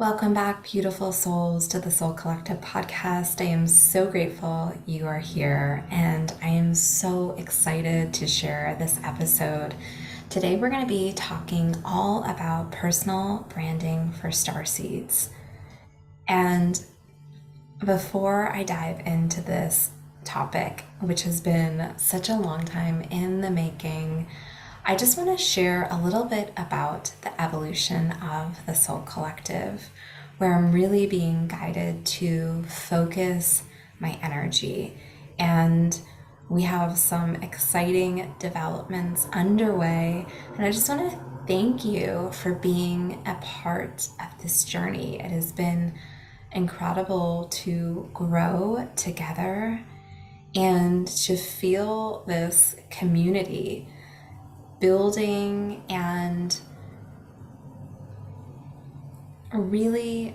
Welcome back, beautiful souls, to the Soul Collective podcast. I am so grateful you are here, and I am so excited to share this episode. Today, we're going to be talking all about personal branding for Starseeds. And before I dive into this topic, which has been such a long time in the making, I just want to share a little bit about the evolution of the Soul Collective, where I'm really being guided to focus my energy. And we have some exciting developments underway. And I just want to thank you for being a part of this journey. It has been incredible to grow together and to feel this community building and really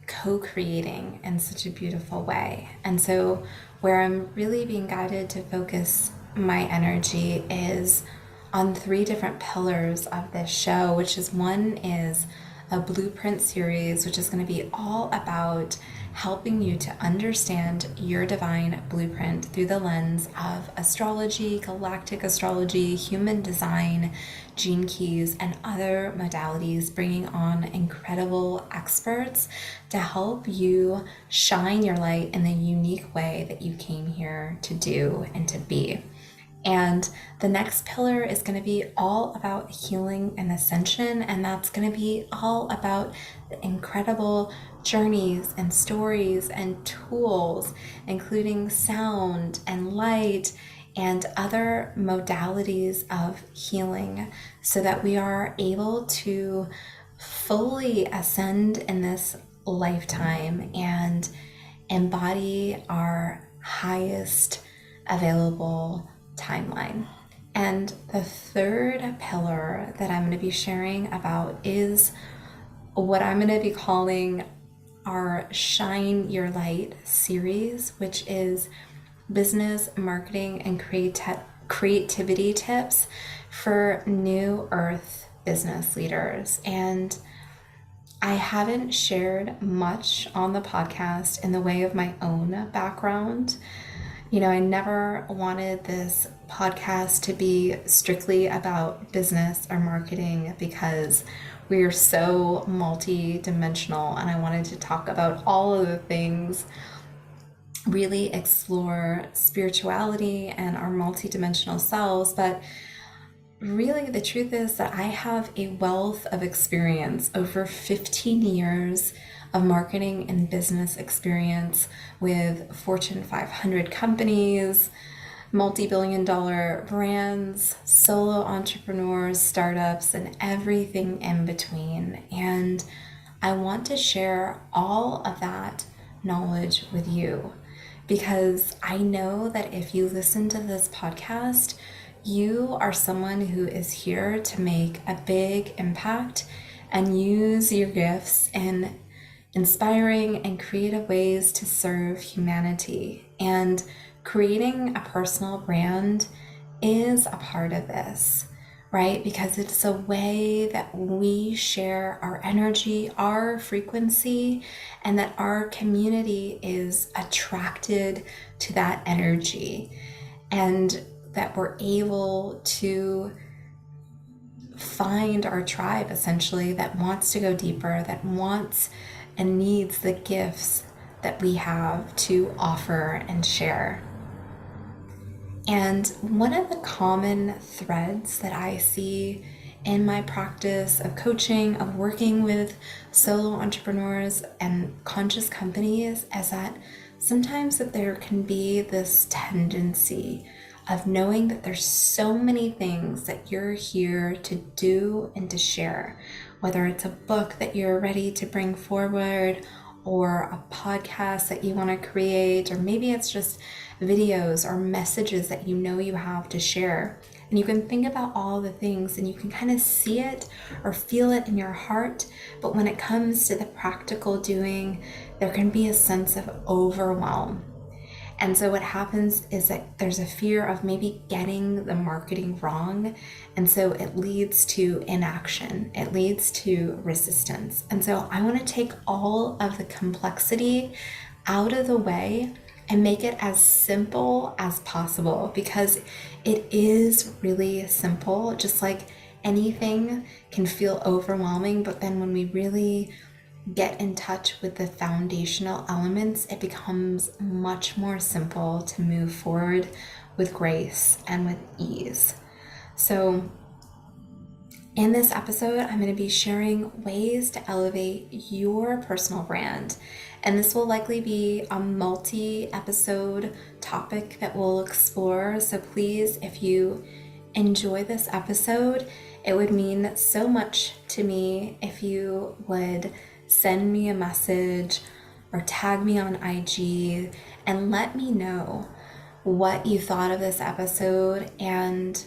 co-creating in such a beautiful way. And so where I'm really being guided to focus my energy is on three different pillars of this show, which is one is a blueprint series, which is going to be all about helping you to understand your divine blueprint through the lens of astrology, galactic astrology, human design, gene keys, and other modalities, bringing on incredible experts to help you shine your light in the unique way that you came here to do and to be. And the next pillar is going to be all about healing and ascension, and that's going to be all about the incredible journeys and stories and tools, including sound and light and other modalities of healing, so that we are able to fully ascend in this lifetime and embody our highest available timeline. And the third pillar that I'm going to be sharing about is what I'm going to be calling our Shine Your Light series, which is business, marketing, and creativity tips for new earth business leaders. And I haven't shared much on the podcast in the way of my own background. I never wanted this podcast to be strictly about business or marketing because we are so multi-dimensional, and I wanted to talk about all of the things, really explore spirituality and our multi-dimensional selves. But really, the truth is that I have a wealth of experience, over 15 years of marketing and business experience with Fortune 500 companies, multi-billion-dollar brands, solo entrepreneurs, startups, and everything in between. And I want to share all of that knowledge with you, because I know that if you listen to this podcast, you are someone who is here to make a big impact and use your gifts in inspiring and creative ways to serve humanity. And creating a personal brand is a part of this, right? Because it's a way that we share our energy, our frequency, and that our community is attracted to that energy, and that we're able to find our tribe, essentially, that wants to go deeper, that wants and needs the gifts that we have to offer and share. And one of the common threads that I see in my practice of coaching, of working with solo entrepreneurs and conscious companies, is that sometimes that there can be this tendency of knowing that there's so many things that you're here to do and to share, whether it's a book that you're ready to bring forward, or a podcast that you want to create, or maybe it's just videos or messages that you know you have to share. And you can think about all the things and you can kind of see it or feel it in your heart. But when it comes to the practical doing, there can be a sense of overwhelm. And so what happens is that there's a fear of maybe getting the marketing wrong. And so it leads to inaction. It leads to resistance. And so I want to take all of the complexity out of the way and make it as simple as possible, because it is really simple. Just like anything can feel overwhelming, but then when we really get in touch with the foundational elements, it becomes much more simple to move forward with grace and with ease. So in this episode, I'm going to be sharing ways to elevate your personal brand. And this will likely be a multi-episode topic that we'll explore. So please, if you enjoy this episode, it would mean so much to me if you would send me a message or tag me on IG and let me know what you thought of this episode. And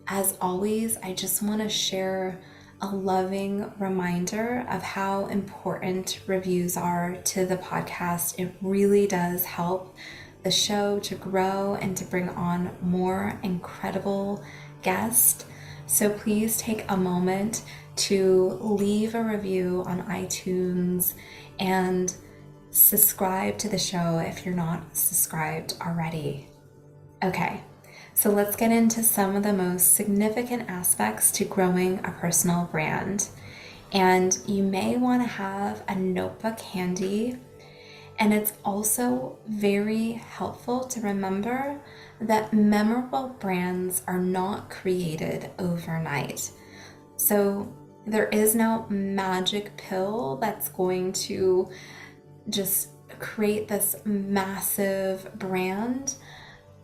as always, I just want to share a loving reminder of how important reviews are to the podcast. It really does help the show to grow and to bring on more incredible guests. So please take a moment to leave a review on iTunes and subscribe to the show if you're not subscribed already. Okay, so let's get into some of the most significant aspects to growing a personal brand. And you may want to have a notebook handy. And it's also very helpful to remember that memorable brands are not created overnight. So there is no magic pill that's going to just create this massive brand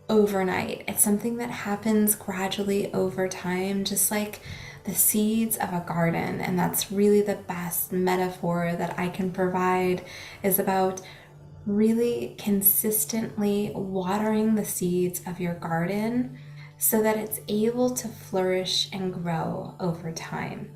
overnight. It's something that happens gradually over time, just like the seeds of a garden. And that's really the best metaphor that I can provide, is about really consistently watering the seeds of your garden so that it's able to flourish and grow over time.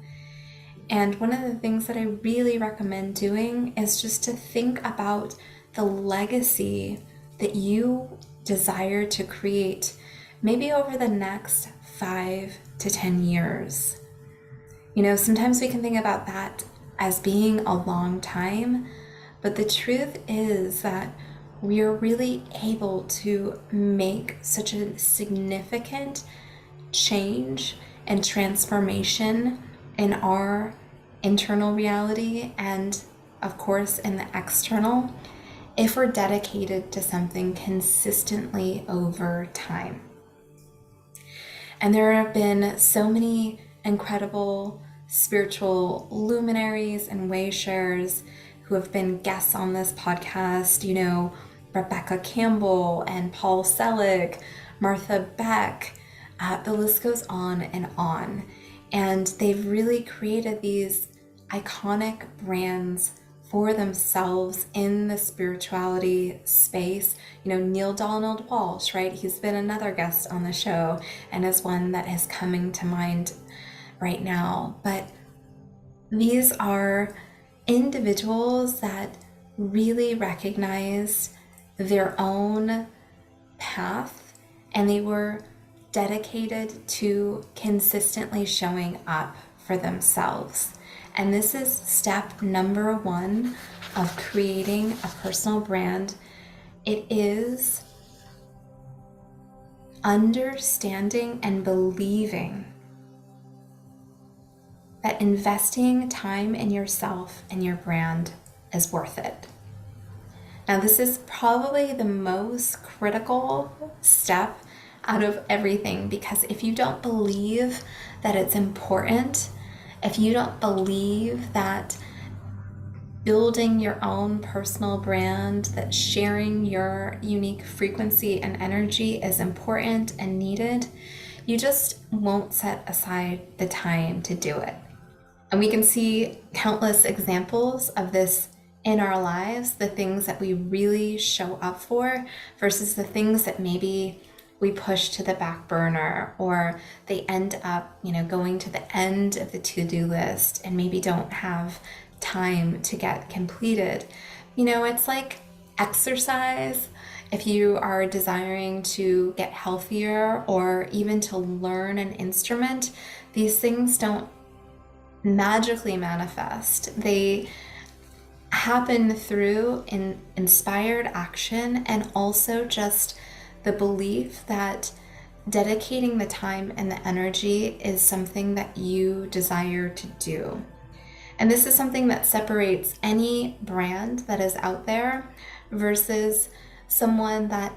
And one of the things that I really recommend doing is just to think about the legacy that you desire to create, maybe over the next 5 to 10 years. You know, sometimes we can think about that as being a long time, but the truth is that we are really able to make such a significant change and transformation in our internal reality and, of course, in the external, if we're dedicated to something consistently over time. And there have been so many incredible spiritual luminaries and way sharers who have been guests on this podcast, you know, Rebecca Campbell and Paul Selig, Martha Beck, the list goes on and on. And they've really created these iconic brands for themselves in the spirituality space. You know, Neil Donald Walsh, right? He's been another guest on the show and is one that is coming to mind right now. But these are individuals that really recognized their own path, and they were dedicated to consistently showing up for themselves. And this is step number 1 of creating a personal brand. It is understanding and believing that investing time in yourself and your brand is worth it. Now, this is probably the most critical step out of everything, because if you don't believe that it's important, if you don't believe that building your own personal brand, that sharing your unique frequency and energy is important and needed, you just won't set aside the time to do it. And we can see countless examples of this in our lives, the things that we really show up for versus the things that maybe we push to the back burner, or they end up, going to the end of the to-do list and maybe don't have time to get completed. It's like exercise. If you are desiring to get healthier or even to learn an instrument, these things don't magically manifest. They happen through inspired action and also just the belief that dedicating the time and the energy is something that you desire to do. And this is something that separates any brand that is out there versus someone that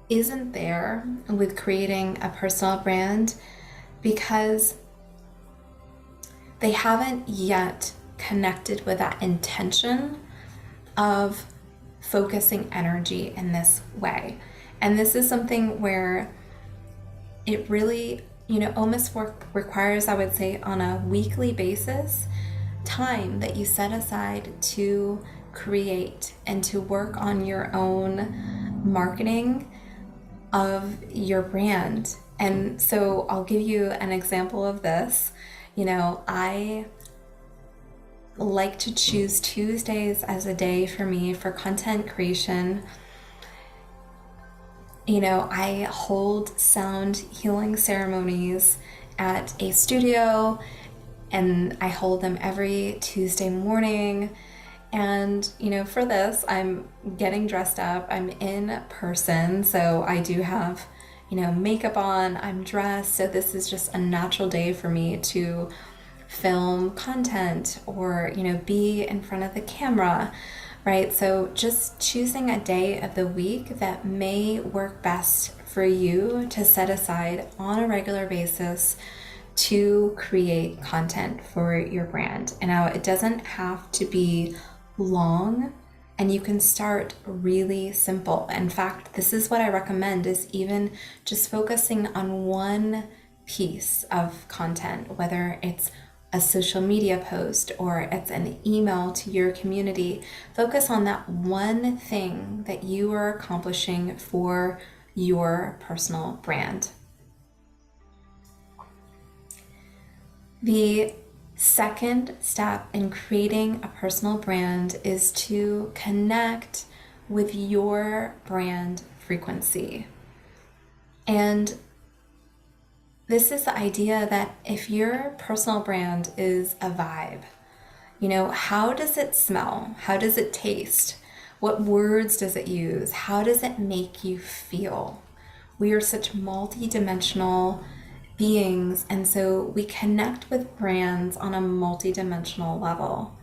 isn't there with creating a personal brand because they haven't yet connected with that intention of focusing energy in this way. And this is something where it really, almost requires, I would say, on a weekly basis, time that you set aside to create and to work on your own marketing of your brand. And so I'll give you an example of this. I like to choose Tuesdays as a day for me for content creation. I hold sound healing ceremonies at a studio, and I hold them every Tuesday morning. And, for this, I'm getting dressed up. I'm in person, so I do have, makeup on, I'm dressed. So this is just a natural day for me to film content or, be in front of the camera, right? So just choosing a day of the week that may work best for you to set aside on a regular basis to create content for your brand. And now it doesn't have to be long, and you can start really simple. In fact, this is what I recommend, is even just focusing on one piece of content, whether it's a social media post or it's an email to your community. Focus on that one thing that you are accomplishing for your personal brand. The second step in creating a personal brand is to connect with your brand frequency. And this is the idea that if your personal brand is a vibe, how does it smell? How does it taste? What words does it use? How does it make you feel? We are such multi-dimensional beings, and so we connect with brands on a multi-dimensional level.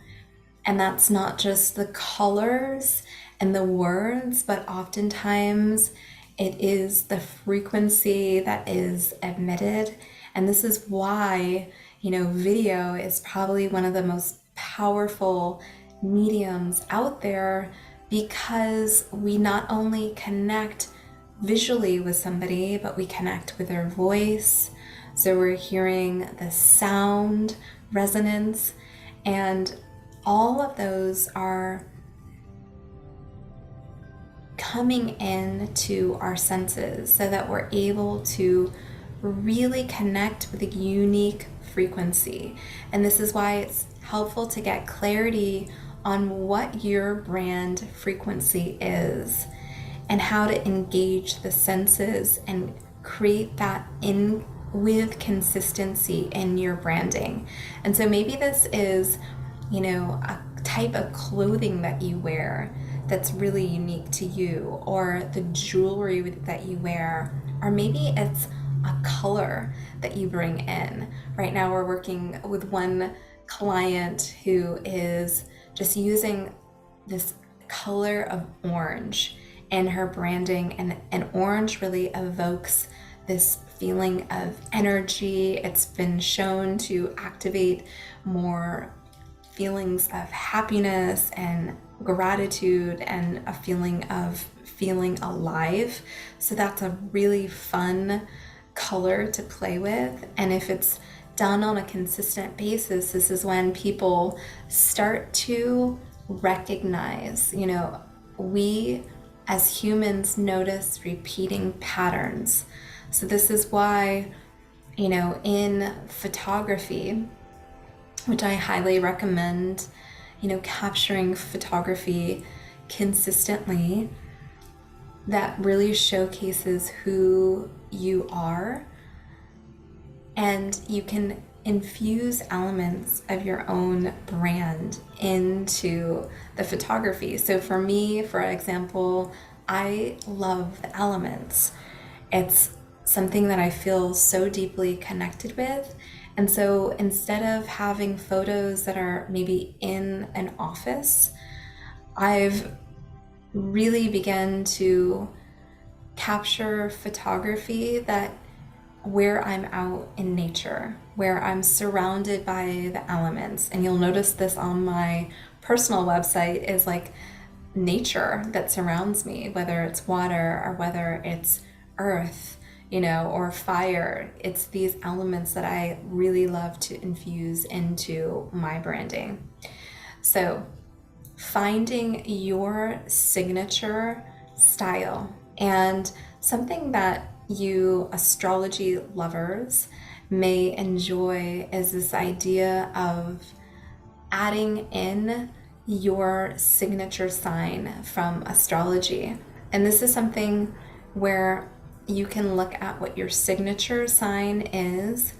And that's not just the colors and the words, but oftentimes it is the frequency that is emitted. And this is why, video is probably one of the most powerful mediums out there, because we not only connect visually with somebody, but we connect with their voice. So we're hearing the sound resonance, and all of those are coming in to our senses so that we're able to really connect with a unique frequency. And this is why it's helpful to get clarity on what your brand frequency is and how to engage the senses and create that in with consistency in your branding. And so maybe this is, a type of clothing that you wear that's really unique to you, or the jewelry that you wear, or maybe it's a color that you bring in. Right now we're working with one client who is just using this color of orange in her branding, and orange really evokes this feeling of energy. It's been shown to activate more feelings of happiness and gratitude and a feeling of feeling alive. So that's a really fun color to play with. And if it's done on a consistent basis, this is when people start to recognize, we as humans notice repeating patterns. So this is why, in photography, which I highly recommend, capturing photography consistently, that really showcases who you are, and you can infuse elements of your own brand into the photography. So for me, for example, I love the elements. It's something that I feel so deeply connected with. And so instead of having photos that are maybe in an office, I've really begun to capture photography that where I'm out in nature, where I'm surrounded by the elements. And you'll notice this on my personal website is like nature that surrounds me, whether it's water or whether it's earth, or fire. It's these elements that I really love to infuse into my branding. So finding your signature style, and something that you astrology lovers may enjoy is this idea of adding in your signature sign from astrology. And this is something where you can look at what your signature sign is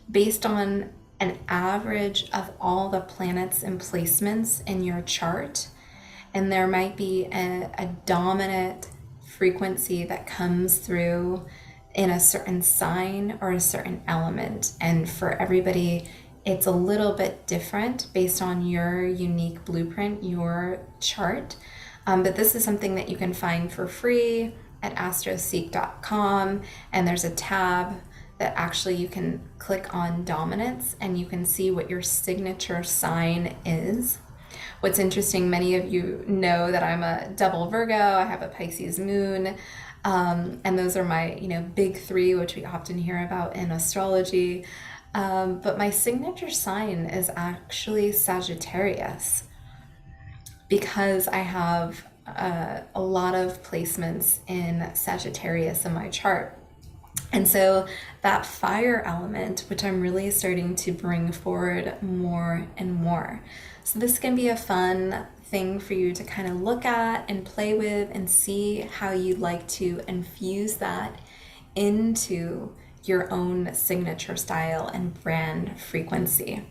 based on an average of all the planets and placements in your chart. And there might be a dominant frequency that comes through in a certain sign or a certain element. And for everybody, it's a little bit different based on your unique blueprint, your chart. But this is something that you can find for free at astroseek.com. And there's a tab that actually you can click on dominance and you can see what your signature sign is. What's interesting, many of you know that I'm a double Virgo, I have a Pisces moon, and those are my, big three, which we often hear about in astrology. But my signature sign is actually Sagittarius, because I have a lot of placements in Sagittarius in my chart. And so that fire element, which I'm really starting to bring forward more and more. So this can be a fun thing for you to kind of look at and play with and see how you'd like to infuse that into your own signature style and brand frequency.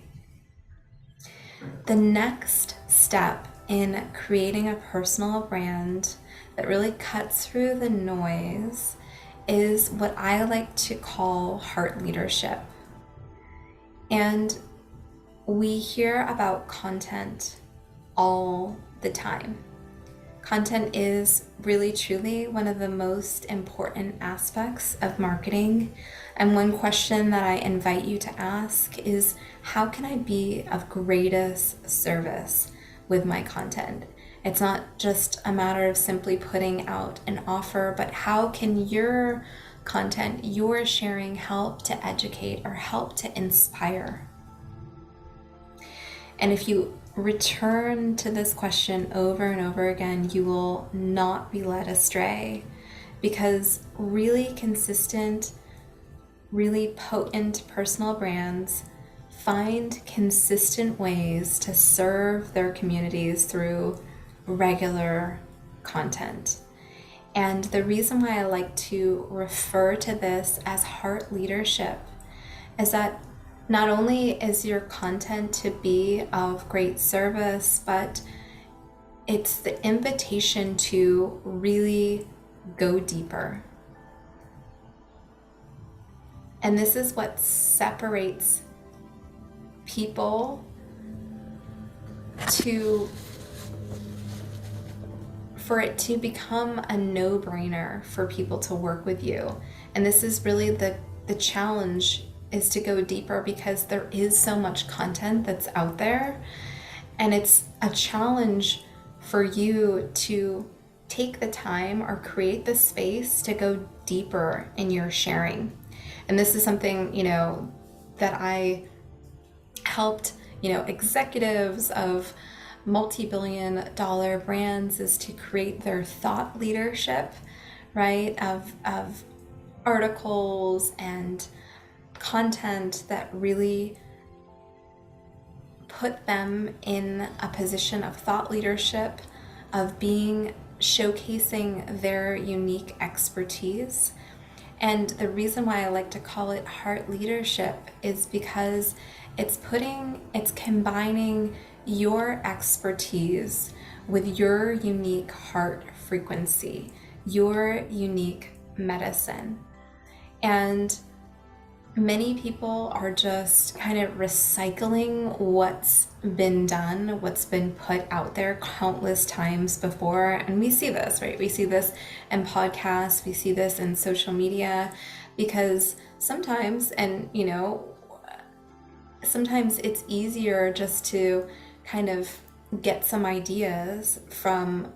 The next step in creating a personal brand that really cuts through the noise is what I like to call heart leadership. And we hear about content all the time. Content is really truly one of the most important aspects of marketing. And one question that I invite you to ask is, how can I be of greatest service with my content? It's not just a matter of simply putting out an offer, but how can your content, your sharing, help to educate or help to inspire? And if you return to this question over and over again, you will not be led astray, because really consistent, really potent personal brands find consistent ways to serve their communities through regular content. And the reason why I like to refer to this as heart leadership is that not only is your content to be of great service, but it's the invitation to really go deeper. And this is what separates people for it to become a no-brainer for people to work with you. And this is really the challenge, is to go deeper, because there is so much content that's out there, and it's a challenge for you to take the time or create the space to go deeper in your sharing. And this is something, that I helped, executives of multi-billion dollar brands, is to create their thought leadership, right? Of articles and content that really put them in a position of thought leadership, of being showcasing their unique expertise. And the reason why I like to call it heart leadership is because it's combining your expertise with your unique heart frequency, your unique medicine. And many people are just kind of recycling what's been done, what's been put out there countless times before. And we see this, right? We see this in podcasts, we see this in social media, because sometimes, and sometimes it's easier just to kind of get some ideas from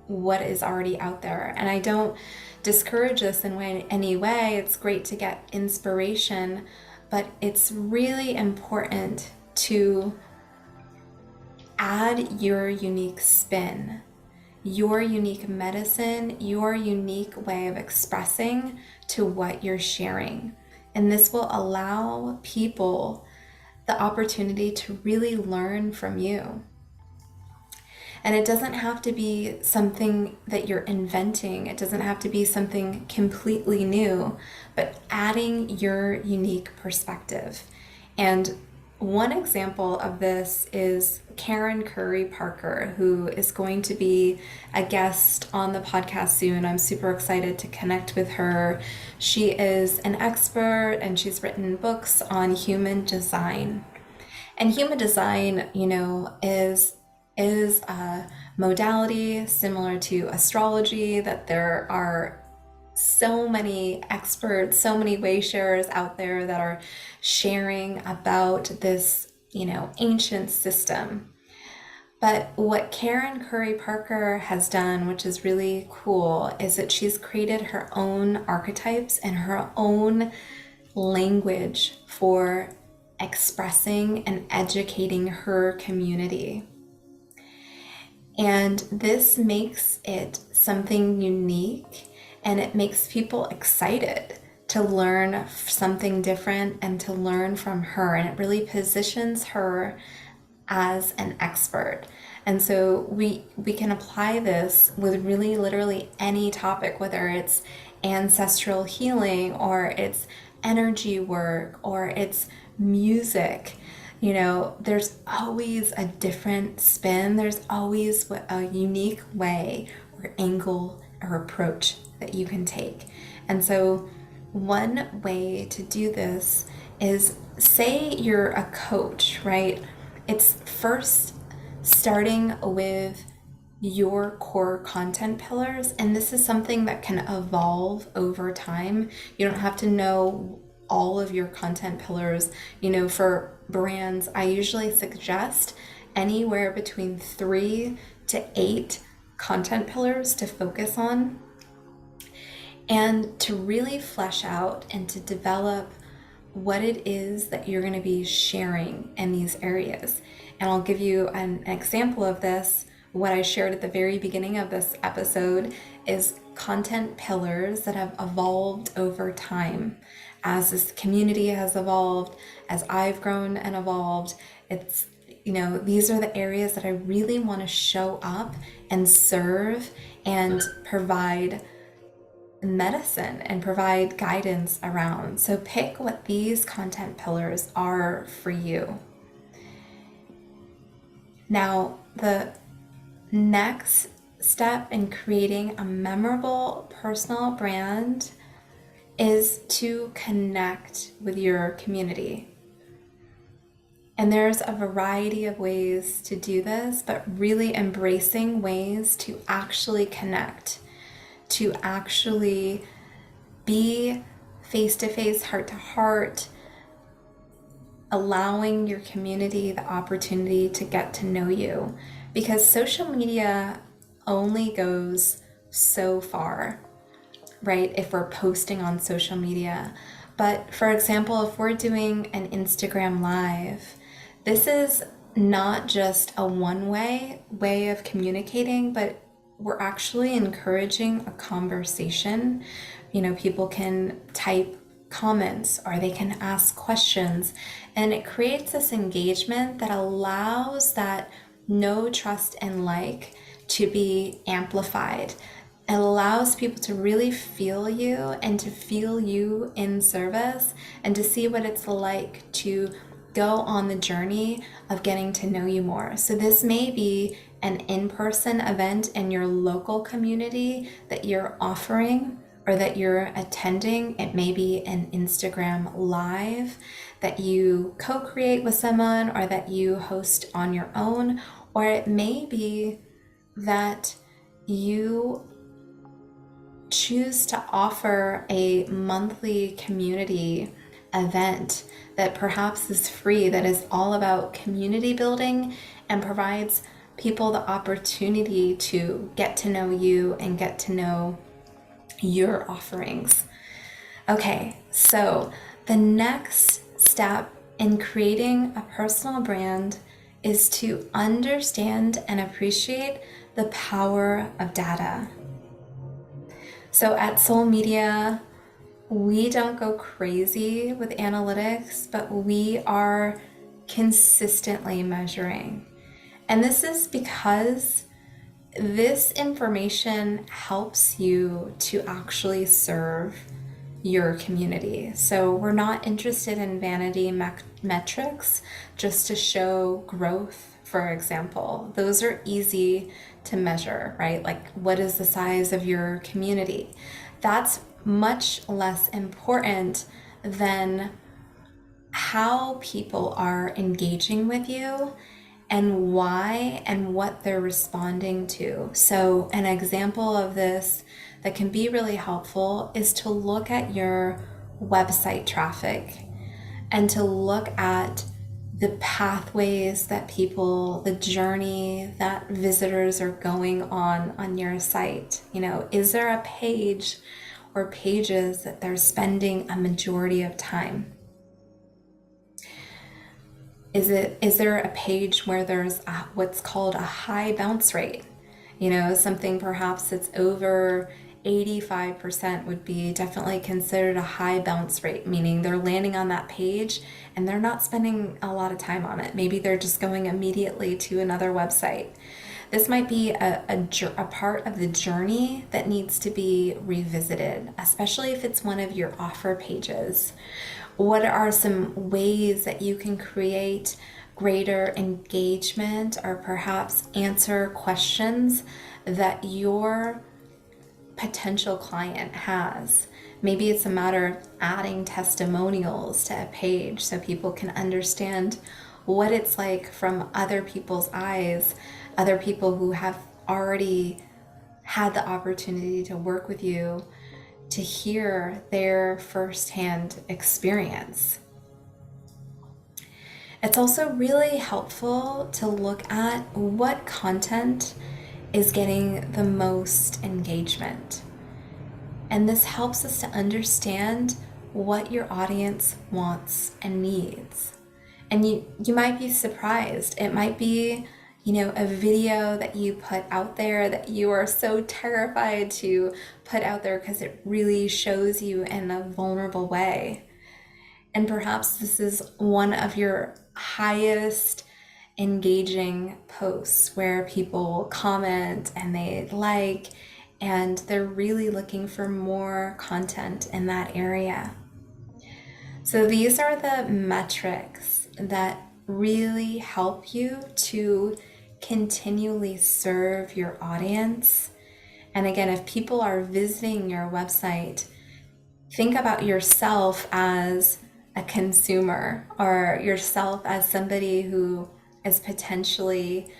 what is already out there. And I don't discourage this in any way. It's great to get inspiration, but it's really important to add your unique spin, your unique medicine, your unique way of expressing to what you're sharing. And this will allow people the opportunity to really learn from you. And it doesn't have to be something that you're inventing. It doesn't have to be something completely new, but adding your unique perspective. And one example of this is Karen Curry Parker, who is going to be a guest on the podcast soon. I'm super excited to connect with her. She is an expert and she's written books on human design. And human design, is a modality similar to astrology, that there are so many experts, so many way sharers out there that are sharing about this, ancient system. But what Karen Curry Parker has done, which is really cool, is that she's created her own archetypes and her own language for expressing and educating her community. And this makes it something unique, and it makes people excited to learn something different and to learn from her. And it really positions her as an expert. And so we can apply this with really literally any topic, whether it's ancestral healing or it's energy work or it's music. There's always a different spin. There's always a unique way or angle or approach that you can take. And so one way to do this is, say you're a coach, right? It's first starting with your core content pillars. And this is something that can evolve over time. You don't have to know all of your content pillars. For brands, I usually suggest anywhere between 3 to 8 content pillars to focus on, and to really flesh out and to develop what it is that you're going to be sharing in these areas. And I'll give you an example of this. What I shared at the very beginning of this episode is content pillars that have evolved over time. As this community has evolved, as I've grown and evolved, these are the areas that I really want to show up and serve and provide medicine and provide guidance around. So pick what these content pillars are for you. Now, the next step in creating a memorable personal brand is to connect with your community. And there's a variety of ways to do this, but really embracing ways to actually connect, to actually be face-to-face, heart-to-heart, allowing your community the opportunity to get to know you. Because social media only goes so far, right? If we're posting on social media. But for example, if we're doing an Instagram live, this is not just a one-way way of communicating, but we're actually encouraging a conversation. People can type comments or they can ask questions, and it creates this engagement that allows that know, trust, and like to be amplified. It allows people to really feel you and to feel you in service and to see what it's like to go on the journey of getting to know you more. So this may be an in-person event in your local community that you're offering or that you're attending. It may be an Instagram live that you co-create with someone or that you host on your own, or it may be that you choose to offer a monthly community event that perhaps is free, that is all about community building and provides people the opportunity to get to know you and get to know your offerings. Okay, so the next step in creating a personal brand is to understand and appreciate the power of data. So at Soul Media, we don't go crazy with analytics, but we are consistently measuring. And this is because this information helps you to actually serve your community. So we're not interested in vanity metrics just to show growth, for example. Those are easy to measure, right? Like, what is the size of your community? That's much less important than how people are engaging with you and why and what they're responding to. So an example of this that can be really helpful is to look at your website traffic and to look at the pathways that people, the journey that visitors are going on your site. You know, is there a page or pages that they're spending a majority of time? Is there a page where there's what's called a high bounce rate? You know, something perhaps that's over 85% would be definitely considered a high bounce rate, meaning they're landing on that page and they're not spending a lot of time on it. Maybe they're just going immediately to another website. This might be a part of the journey that needs to be revisited, especially if it's one of your offer pages. What are some ways that you can create greater engagement or perhaps answer questions that your potential client has? Maybe it's a matter of adding testimonials to a page so people can understand what it's like from other people's eyes, other people who have already had the opportunity to work with you, to hear their firsthand experience. It's also really helpful to look at what content is getting the most engagement. And this helps us to understand what your audience wants and needs. And you might be surprised. It might be, you know, a video that you put out there that you are so terrified to put out there because it really shows you in a vulnerable way. And perhaps this is one of your highest engaging posts where people comment and they like, and they're really looking for more content in that area. So these are the metrics that really help you to continually serve your audience. And again, if people are visiting your website, think about yourself as a consumer or yourself as somebody who is potentially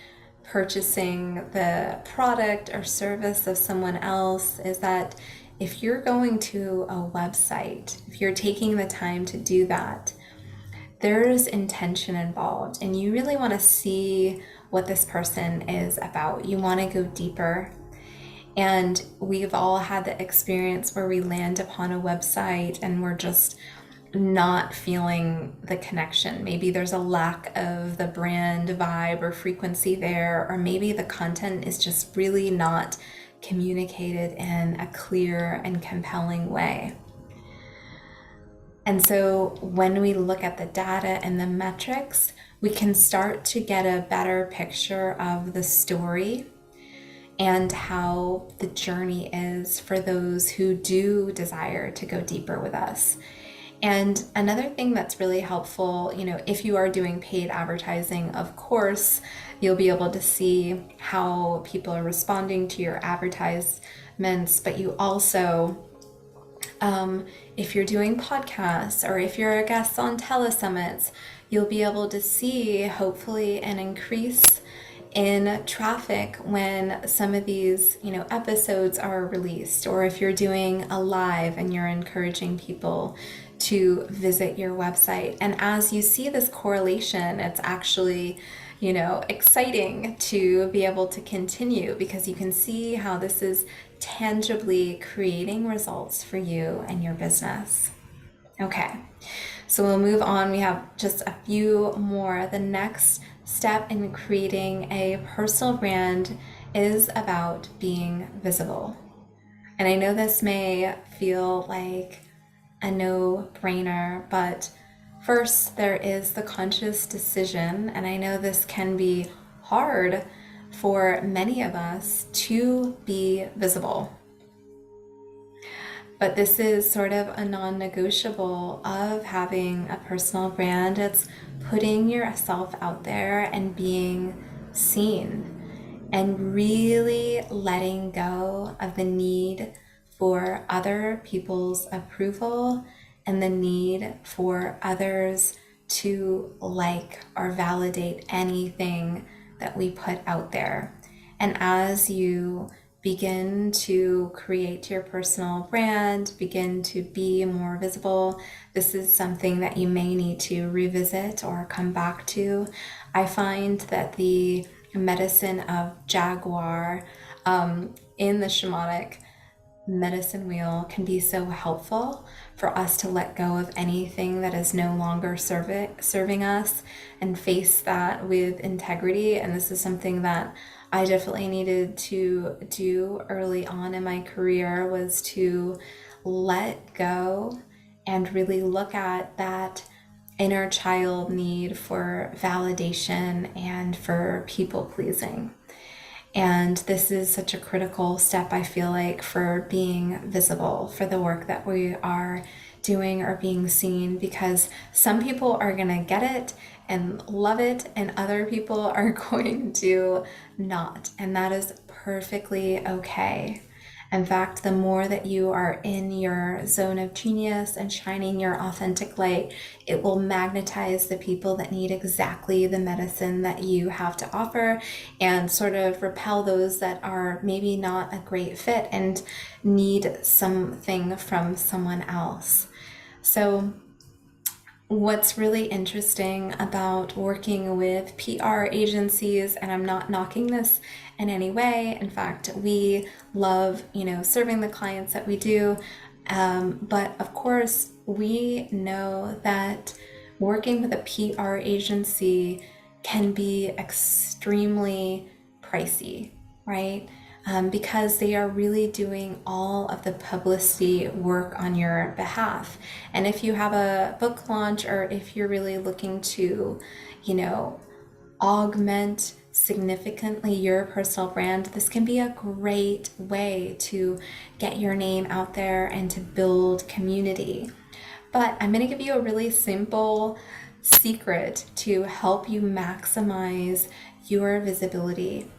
purchasing the product or service of someone else. Is that if you're going to a website, if you're taking the time to do that, there's intention involved, and you really want to see what this person is about. You want to go deeper. And we've all had the experience where we land upon a website and we're just not feeling the connection. Maybe there's a lack of the brand vibe or frequency there, or maybe the content is just really not communicated in a clear and compelling way. And so when we look at the data and the metrics, we can start to get a better picture of the story. and how the journey is for those who do desire to go deeper with us. And another thing that's really helpful, if you are doing paid advertising, of course, you'll be able to see how people are responding to your advertisements, but you also, if you're doing podcasts or if you're a guest on telesummits, you'll be able to see hopefully an increase in traffic when some of these episodes are released, or if you're doing a live and you're encouraging people to visit your website. And as you see this correlation, it's actually exciting to be able to continue, because you can see how this is tangibly creating results for you and your business. Okay, so we'll move on. We have just a few more. The next step in creating a personal brand is about being visible. And I know this may feel like a no-brainer, but first there is the conscious decision, and I know this can be hard for many of us to be visible. But this is sort of a non-negotiable of having a personal brand. It's putting yourself out there and being seen, and really letting go of the need for other people's approval and the need for others to like or validate anything that we put out there. And as you begin to create your personal brand, begin to be more visible, this is something that you may need to revisit or come back to. I find that the medicine of Jaguar in the shamanic medicine wheel can be so helpful for us to let go of anything that is no longer serving us and face that with integrity. And this is something that I definitely needed to do early on in my career, was to let go and really look at that inner child need for validation and for people pleasing. And this is such a critical step, I feel like, for being visible, for the work that we are doing or being seen, because some people are going to get it and love it, and other people are going to not. And that is perfectly okay. In fact, the more that you are in your zone of genius and shining your authentic light, it will magnetize the people that need exactly the medicine that you have to offer, and sort of repel those that are maybe not a great fit and need something from someone else. So what's really interesting about working with PR agencies, and I'm not knocking this in any way. In fact, we love, serving the clients that we do. But of course, we know that working with a PR agency can be extremely pricey, right? Because they are really doing all of the publicity work on your behalf. And if you have a book launch, or if you're really looking to, augment significantly your personal brand, this can be a great way to get your name out there and to build community. But I'm going to give you a really simple secret to help you maximize your visibility.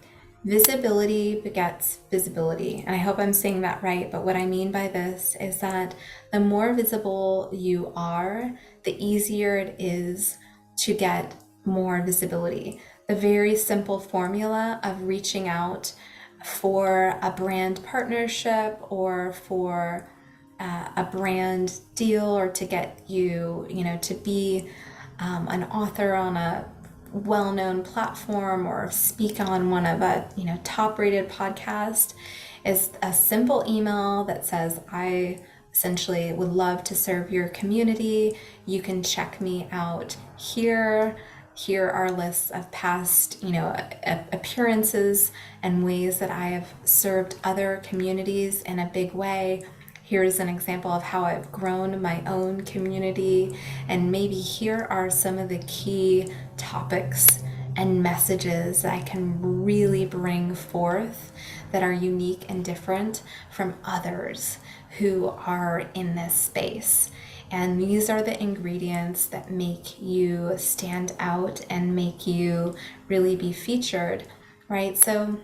Visibility begets visibility. And I hope I'm saying that right. But what I mean by this is that the more visible you are, the easier it is to get more visibility. The very simple formula of reaching out for a brand partnership, or for a brand deal, or to get you, to be an author on a well-known platform, or speak on one of a top-rated podcast, is a simple email that says, I essentially would love to serve your community. You can check me out here. Here are lists of past, appearances and ways that I have served other communities in a big way. Here's an example of how I've grown my own community. And maybe here are some of the key topics and messages that I can really bring forth that are unique and different from others who are in this space. And these are the ingredients that make you stand out and make you really be featured, right? So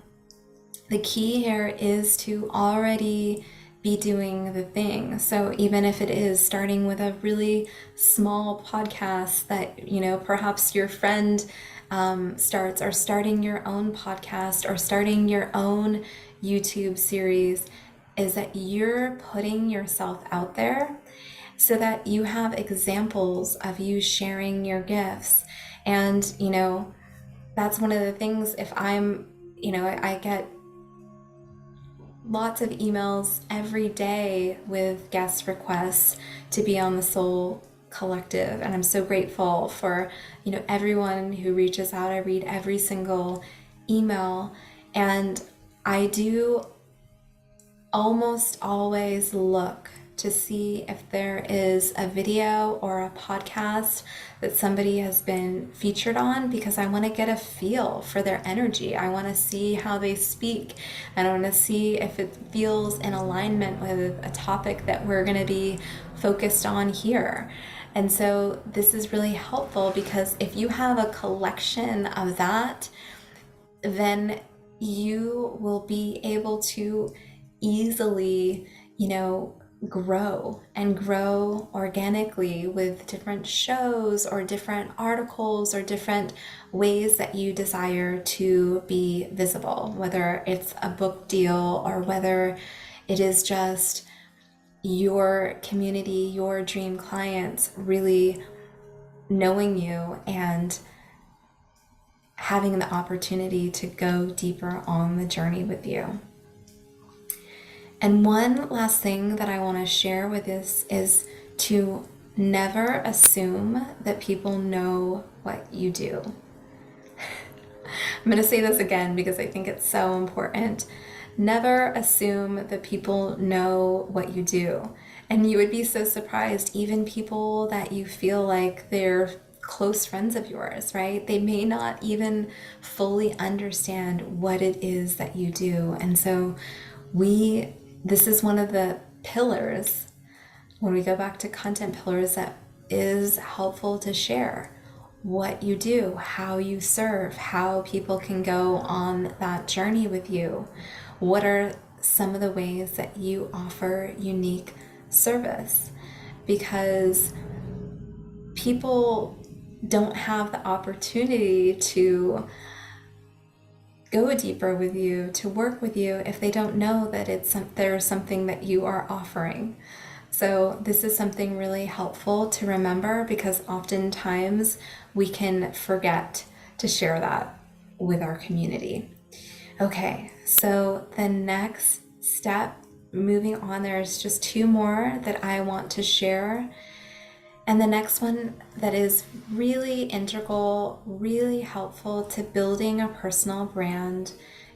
the key here is to already be doing the thing. So even if it is starting with a really small podcast that, perhaps your friend starts, or starting your own podcast, or starting your own YouTube series, is that you're putting yourself out there so that you have examples of you sharing your gifts. And, that's one of the things. If I'm, I get lots of emails every day with guest requests to be on the Soul Collective, and I'm so grateful for everyone who reaches out. I read every single email, and I do almost always look to see if there is a video or a podcast that somebody has been featured on, because I want to get a feel for their energy. I want to see how they speak, and I want to see if it feels in alignment with a topic that we're going to be focused on here. And so this is really helpful, because if you have a collection of that, then you will be able to easily, grow organically with different shows or different articles or different ways that you desire to be visible, whether it's a book deal or whether it is just your community, your dream clients really knowing you and having the opportunity to go deeper on the journey with you. And one last thing that I want to share with this is to never assume that people know what you do. I'm going to say this again because I think it's so important. Never assume that people know what you do. And you would be so surprised, even people that you feel like they're close friends of yours, right? They may not even fully understand what it is that you do. And so this is one of the pillars, when we go back to content pillars, that is helpful to share. What you do, how you serve, how people can go on that journey with you. What are some of the ways that you offer unique service? Because people don't have the opportunity to go deeper with you, to work with you, if they don't know that there's something that you are offering. So this is something really helpful to remember, because oftentimes we can forget to share that with our community. Okay, so the next step, moving on, there's just 2 more that I want to share. And the next one that is really integral, really helpful to building a personal brand,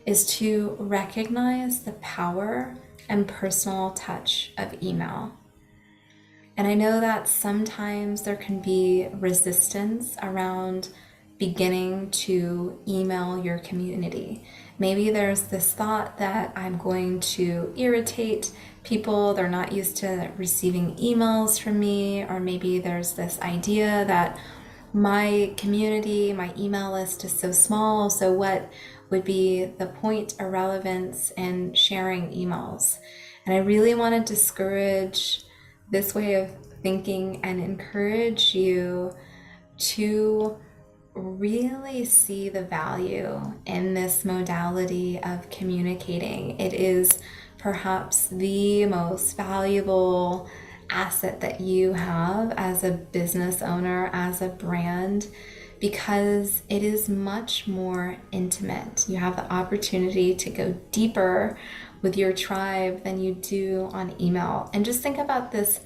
is to recognize the power and personal touch of email. And I know that sometimes there can be resistance around beginning to email your community. Maybe there's this thought that I'm going to irritate people, they're not used to receiving emails from me, or maybe there's this idea that my community, my email list is so small, so what would be the point or relevance in sharing emails? And I really want to discourage this way of thinking and encourage you to really see the value in this modality of communicating. It is perhaps the most valuable asset that you have as a business owner, as a brand, because it is much more intimate. You have the opportunity to go deeper with your tribe than you do on email. And just think about this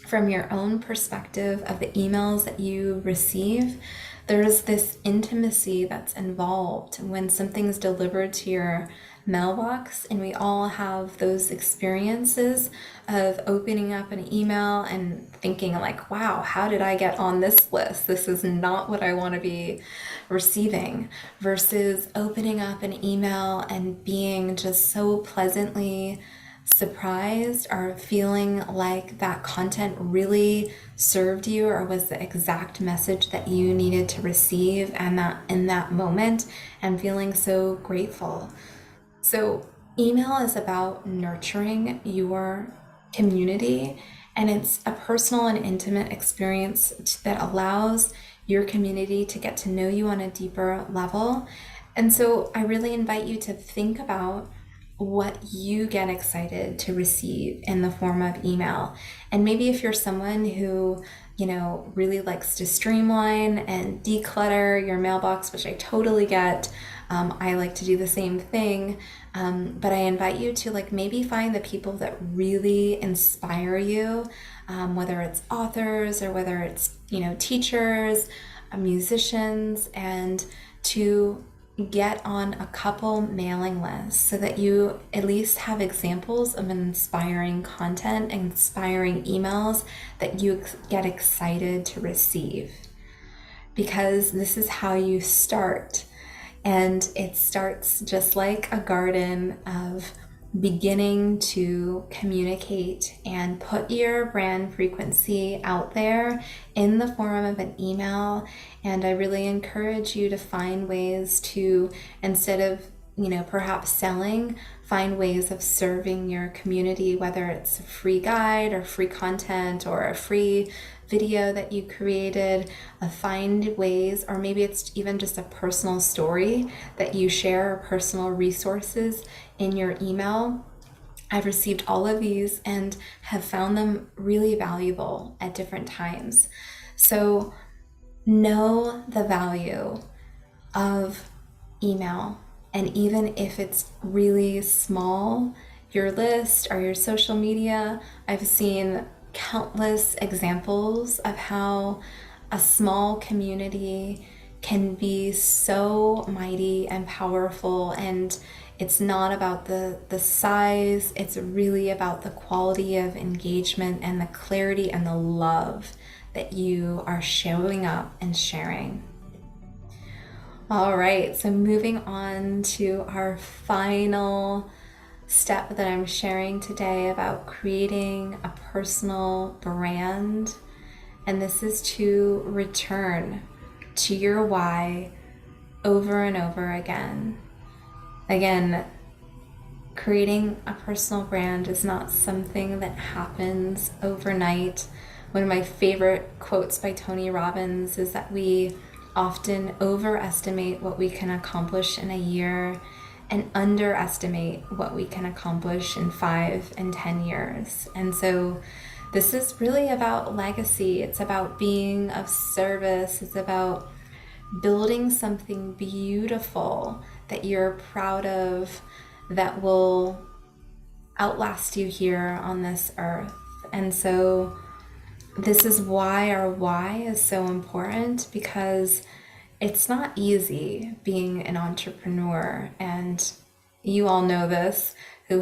from your own perspective of the emails that you receive. There's this intimacy that's involved when something's delivered to your mailbox, and we all have those experiences of opening up an email and thinking like, wow, how did I get on this list? This is not what I want to be receiving, versus opening up an email and being just so pleasantly surprised or feeling like that content really served you or was the exact message that you needed to receive and that in that moment, and feeling so grateful. So email is about nurturing your community, and it's a personal and intimate experience that allows your community to get to know you on a deeper level. And so I really invite you to think about what you get excited to receive in the form of email. And maybe if you're someone who, really likes to streamline and declutter your mailbox, which I totally get, I like to do the same thing. But I invite you to maybe find the people that really inspire you, whether it's authors or whether it's, teachers, musicians, and to get on a couple mailing lists so that you at least have examples of inspiring content, inspiring emails that you get excited to receive. Because this is how you start. And it starts just like a garden of beginning to communicate and put your brand frequency out there in the form of an email. And I really encourage you to find ways to, instead of perhaps selling, find ways of serving your community, whether it's a free guide or free content or a free video that you created. Find ways, or maybe it's even just a personal story that you share, or personal resources in your email. I've received all of these and have found them really valuable at different times. So know the value of email. And even if it's really small, your list or your social media, I've seen countless examples of how a small community can be so mighty and powerful. And it's not about the size, it's really about the quality of engagement and the clarity and the love that you are showing up and sharing. All right, so moving on to our final step that I'm sharing today about creating a personal brand. And this is to return to your why over and over again. Again, creating a personal brand is not something that happens overnight. One of my favorite quotes by Tony Robbins is that we often overestimate what we can accomplish in a year and underestimate what we can accomplish in 5 and 10 years. And so this is really about legacy. It's about being of service. It's about building something beautiful that you're proud of, that will outlast you here on this earth. And so this is why our why is so important, because it's not easy being an entrepreneur. And you all know this who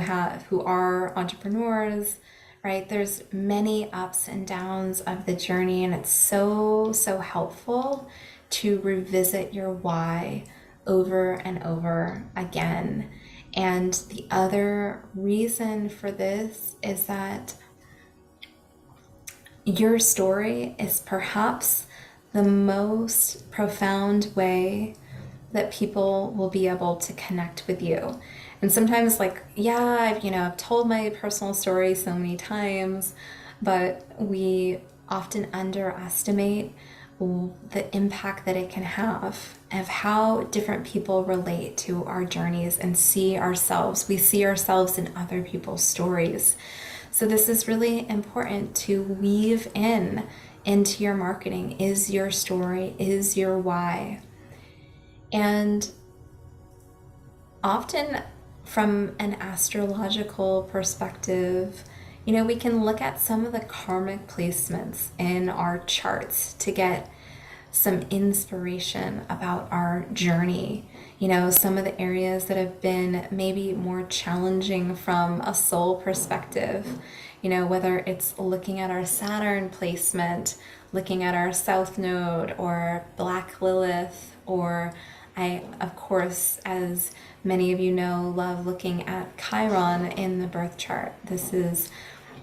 are entrepreneurs, right? There's many ups and downs of the journey, and it's so helpful to revisit your why over and over again. And the other reason for this is that your story is perhaps the most profound way that people will be able to connect with you. And sometimes I've told my personal story so many times, but we often underestimate the impact that it can have, of how different people relate to our journeys and see ourselves. We see ourselves in other people's stories. So this is really important to weave into your marketing. Is your story, is your why. And often from an astrological perspective, we can look at some of the karmic placements in our charts to get some inspiration about our journey. some of the areas that have been maybe more challenging from a soul perspective, whether it's looking at our Saturn placement, looking at our South Node or Black Lilith, or I, of course, as many of you know, love looking at Chiron in the birth chart. This is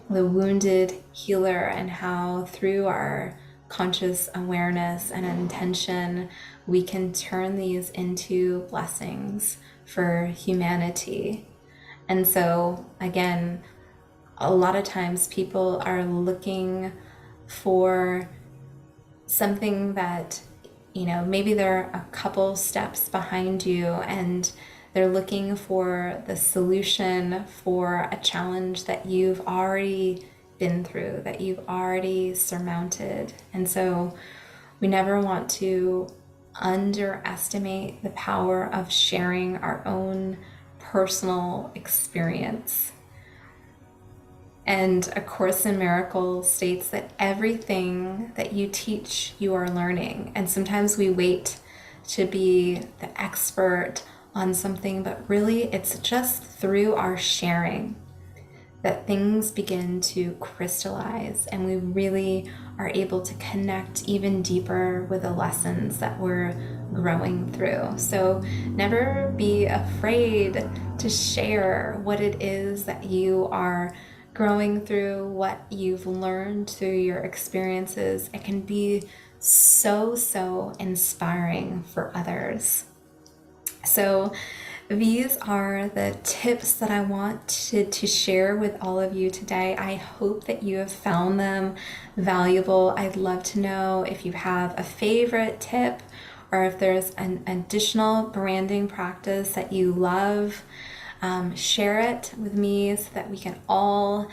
the wounded healer, and how through our conscious awareness and intention, we can turn these into blessings for humanity. And so, again, a lot of times people are looking for something that, maybe they're a couple steps behind you, and they're looking for the solution for a challenge that you've already been through, that you've already surmounted. And so we never want to underestimate the power of sharing our own personal experience. And A Course in Miracles states that everything that you teach, you are learning. And sometimes we wait to be the expert on something, but really it's just through our sharing that things begin to crystallize, and we really are able to connect even deeper with the lessons that we're growing through. So never be afraid to share what it is that you are growing through, what you've learned through your experiences. It can be so inspiring for others. So these are the tips that I want to share with all of you today. I hope that you have found them valuable. I'd love to know if you have a favorite tip, or if there's an additional branding practice that you love. Share it with me so that we can all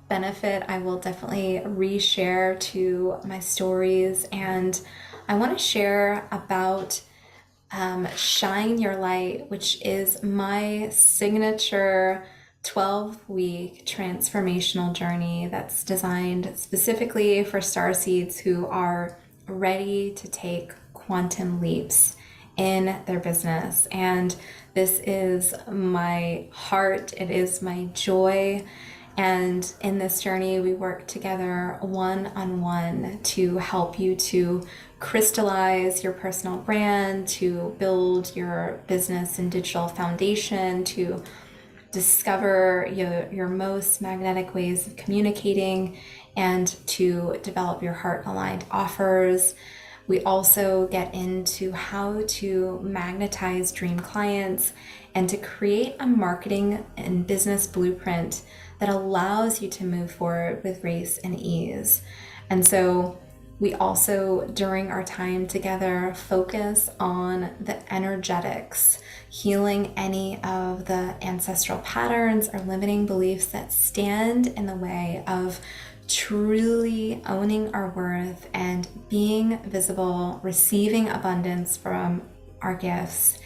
benefit. I will definitely reshare to my stories, and I want to share about Shine Your Light, which is my signature 12-week transformational journey that's designed specifically for Starseeds who are ready to take quantum leaps in their business. And this is my heart, it is my joy. And in this journey, we work together one-on-one to help you to crystallize your personal brand, to build your business and digital foundation, to discover your most magnetic ways of communicating, and to develop your heart-aligned offers. We also get into how to magnetize dream clients and to create a marketing and business blueprint that allows you to move forward with grace and ease. And so we also, during our time together, focus on the energetics, healing any of the ancestral patterns or limiting beliefs that stand in the way of truly owning our worth and being visible, receiving abundance from our gifts,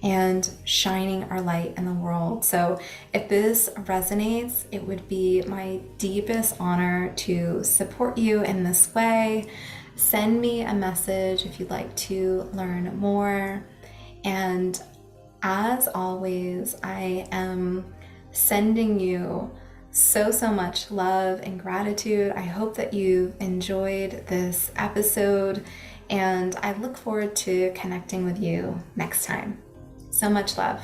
and shining our light in the world. So if this resonates, it would be my deepest honor to support you in this way. Send me a message if you'd like to learn more. And as always, I am sending you so much love and gratitude. I hope that you enjoyed this episode, and I look forward to connecting with you next time. So much love.